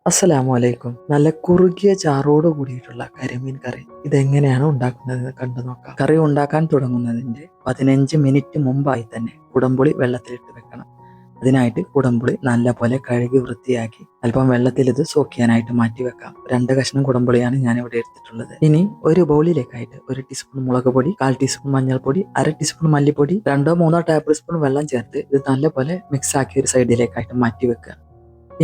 അസ്സലാമു അലൈക്കും. നല്ല കുറുകിയ ചാറോട് കൂടിയിട്ടുള്ള കരിമീൻ കറി ഇതെങ്ങനെയാണ് ഉണ്ടാക്കുന്നത് കണ്ടു നോക്കാം. കറി ഉണ്ടാക്കാൻ തുടങ്ങുന്നതിന്റെ 15 മിനിറ്റ് മുമ്പായി തന്നെ കുടംപുളി വെള്ളത്തിലിട്ട് വെക്കണം. അതിനായിട്ട് കുടംപുളി നല്ലപോലെ കഴുകി വൃത്തിയാക്കി അല്പം വെള്ളത്തിൽ ഇത് സോക്ക് ചെയ്യാനായിട്ട് മാറ്റി വെക്കാം. 2 കഷ്ണം കുടംപുളിയാണ് ഞാൻ ഇവിടെ എടുത്തിട്ടുള്ളത്. ഇനി ഒരു ബൗളിലേക്കായിട്ട് 1 ടീസ്പൂൺ മുളക് പൊടി, 1/4 ടീസ്പൂൺ മഞ്ഞൾപ്പൊടി, 1/2 ടീസ്പൂൺ മല്ലിപ്പൊടി, 2-3 ടേബിൾ സ്പൂൺ വെള്ളം ചേർത്ത് ഇത് നല്ലപോലെ മിക്സ് ആക്കി ഒരു സൈഡിലേക്കായിട്ട് മാറ്റി വെക്കുക.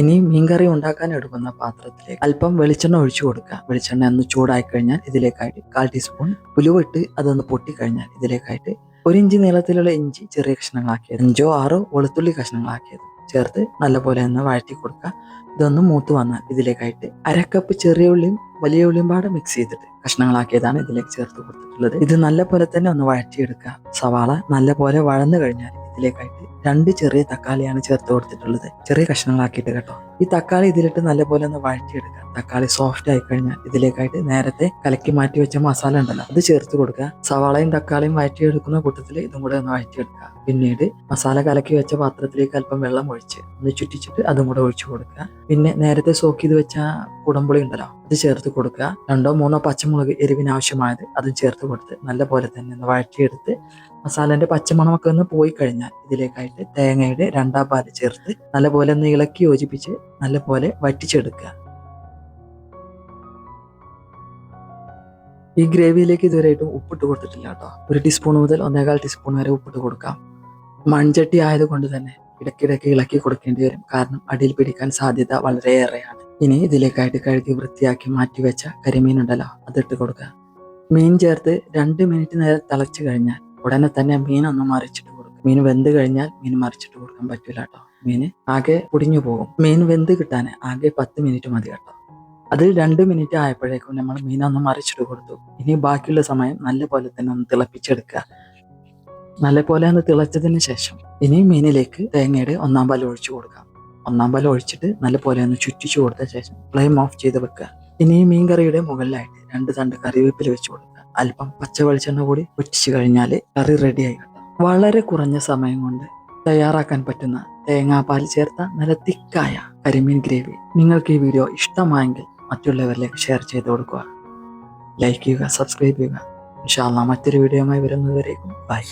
ഇനി മീൻകറി ഉണ്ടാക്കാൻ എടുക്കുന്ന പാത്രത്തിലേക്ക് അല്പം വെളിച്ചെണ്ണ ഒഴിച്ചു കൊടുക്കുക. വെളിച്ചെണ്ണ ഒന്ന് ചൂടായി കഴിഞ്ഞാൽ ഇതിലേക്കായിട്ട് 1/4 ടീസ്പൂൺ ഉലുവിട്ട് അതൊന്ന് പൊട്ടിക്കഴിഞ്ഞാൽ ഇതിലേക്കായിട്ട് 1 ഇഞ്ച് നീളത്തിലുള്ള ഇഞ്ചി ചെറിയ കഷ്ണങ്ങളാക്കിയത്, 5-6 വെളുത്തുള്ളി കഷ്ണങ്ങളാക്കിയത് ചേർത്ത് നല്ലപോലെ ഒന്ന് വഴറ്റി കൊടുക്കുക. ഇതൊന്ന് മൂത്ത് വന്നാൽ ഇതിലേക്കായിട്ട് 1/2 കപ്പ് ചെറിയ ഉള്ളിയും വലിയ ഉള്ളിയും പാടെ മിക്സ് ചെയ്തിട്ട് കഷ്ണങ്ങളാക്കിയതാണ് ഇതിലേക്ക് ചേർത്ത് കൊടുത്തിട്ടുള്ളത്. ഇത് നല്ലപോലെ തന്നെ ഒന്ന് വഴറ്റിയെടുക്കുക. സവാള നല്ലപോലെ വഴന്നു കഴിഞ്ഞാൽ ഇതിലേക്കായിട്ട് 2 ചെറിയ തക്കാളിയാണ് ചേർത്ത് കൊടുത്തിട്ടുള്ളത്, ചെറിയ കഷ്ണങ്ങളാക്കിയിട്ട് കേട്ടോ. ഈ തക്കാളി ഇതിലിട്ട് നല്ലപോലെ ഒന്ന് വഴറ്റിയെടുക്കുക. തക്കാളി സോഫ്റ്റ് ആയി കഴിഞ്ഞാൽ ഇതിലേക്കായിട്ട് നേരത്തെ കലക്കി മാറ്റി വെച്ച മസാല ഉണ്ടല്ലോ അത് ചേർത്ത് കൊടുക്കുക. സവാളയും തക്കാളിയും വഴറ്റിയെടുക്കുന്ന കൂട്ടത്തിൽ ഇതും കൂടെ ഒന്ന് വഴറ്റിയെടുക്കുക. പിന്നീട് മസാല കലക്കി വെച്ച പാത്രത്തിലേക്ക് അല്പം വെള്ളം ഒഴിച്ച് ഒന്ന് ചുറ്റിച്ചിട്ട് അതും കൂടെ ഒഴിച്ചു കൊടുക്കുക. പിന്നെ നേരത്തെ സോക്ക് ചെയ്ത് വെച്ച കുടംപുളി ഉണ്ടല്ലോ അത് ചേർത്ത് കൊടുക്കുക. 2-3 പച്ചമുളക് എരിവിന് ആവശ്യമായത് അതും ചേർത്ത് കൊടുത്ത് നല്ലപോലെ തന്നെ ഒന്ന് വഴറ്റിയെടുത്ത് മസാലന്റെ പച്ചമണമൊക്കെ ഒന്ന് പോയി കഴിഞ്ഞാൽ ഇതിലേക്കായിട്ട് തേങ്ങയുടെ 2 പാല് ചേർത്ത് നല്ലപോലെ ഒന്ന് ഇളക്കി യോജിപ്പിച്ച് നല്ലപോലെ വറ്റിച്ചെടുക്കുക. ഈ ഗ്രേവിയിലേക്ക് ഇതുവരെയായിട്ടും ഉപ്പിട്ട് കൊടുത്തിട്ടില്ല കേട്ടോ. 1 ടീസ്പൂൺ മുതൽ 1.25 ടീസ്പൂൺ വരെ ഉപ്പിട്ട് കൊടുക്കാം. മൺചട്ടി ആയതുകൊണ്ട് തന്നെ ഇടയ്ക്കിടയ്ക്ക് ഇളക്കി കൊടുക്കേണ്ടി വരും, കാരണം അടിയിൽ പിടിക്കാൻ സാധ്യത വളരെയേറെയാണ്. ഇനി ഇതിലേക്കായിട്ട് കഴുകി വൃത്തിയാക്കി മാറ്റിവെച്ച കരിമീൻ ഉണ്ടല്ലോ അതിട്ട് കൊടുക്കുക. മീൻ ചേർത്ത് 2 മിനിറ്റ് നേരം തിളച്ചു കഴിഞ്ഞാൽ ഉടനെ തന്നെ മീൻ ഒന്ന് മറിച്ചിട്ട് കൊടുക്കും. മീൻ വെന്ത് കഴിഞ്ഞാൽ മീൻ മറിച്ചിട്ട് കൊടുക്കാൻ പറ്റില്ല കേട്ടോ. മീൻ ആകെ പൊടിഞ്ഞു പോകും. മീൻ വെന്ത് കിട്ടാൻ ആകെ 10 മിനിറ്റ് മതി കേട്ടോ. അതിൽ 2 മിനിറ്റ് ആയപ്പോഴേക്കും നമ്മൾ മീനൊന്ന് മറിച്ചിട്ട് കൊടുത്തു. ഇനി ബാക്കിയുള്ള സമയം നല്ലപോലെ തന്നെ ഒന്ന് തിളപ്പിച്ചെടുക്കുക. നല്ലപോലെ ഒന്ന് തിളച്ചതിന് ശേഷം ഇനി മീനിലേക്ക് തേങ്ങയുടെ 1 പാൽ ഒഴിച്ചു കൊടുക്കാം. 1 പാൽ ഒഴിച്ചിട്ട് നല്ലപോലെ ഒന്ന് ചുറ്റിച്ചു കൊടുത്ത ശേഷം ഫ്ലെയിം ഓഫ് ചെയ്ത് വെക്കുക. ഇനി മീൻ കറിയുടെ മുകളിലായിട്ട് 2 തണ്ട് കറിവേപ്പില വെച്ച് കൊടുക്കുക. അല്പം പച്ച വെളിച്ചെണ്ണ കൂടി പൊട്ടിച്ചു കഴിഞ്ഞാൽ കറി റെഡിയായി കിട്ടും. വളരെ കുറഞ്ഞ സമയം കൊണ്ട് തയ്യാറാക്കാൻ പറ്റുന്ന തേങ്ങാപ്പാൽ ചേർത്ത നല്ല തിക്കായ കരിമീൻ ഗ്രേവി. നിങ്ങൾക്ക് ഈ വീഡിയോ ഇഷ്ടമായെങ്കിൽ മറ്റുള്ളവരിലേക്ക് ഷെയർ ചെയ്ത് കൊടുക്കുക, ലൈക്ക് ചെയ്യുക, സബ്സ്ക്രൈബ് ചെയ്യുക. ഇൻഷാ അല്ലാഹ് മറ്റൊരു വീഡിയോയുമായി വരുന്നതുവരേക്കും ബൈ.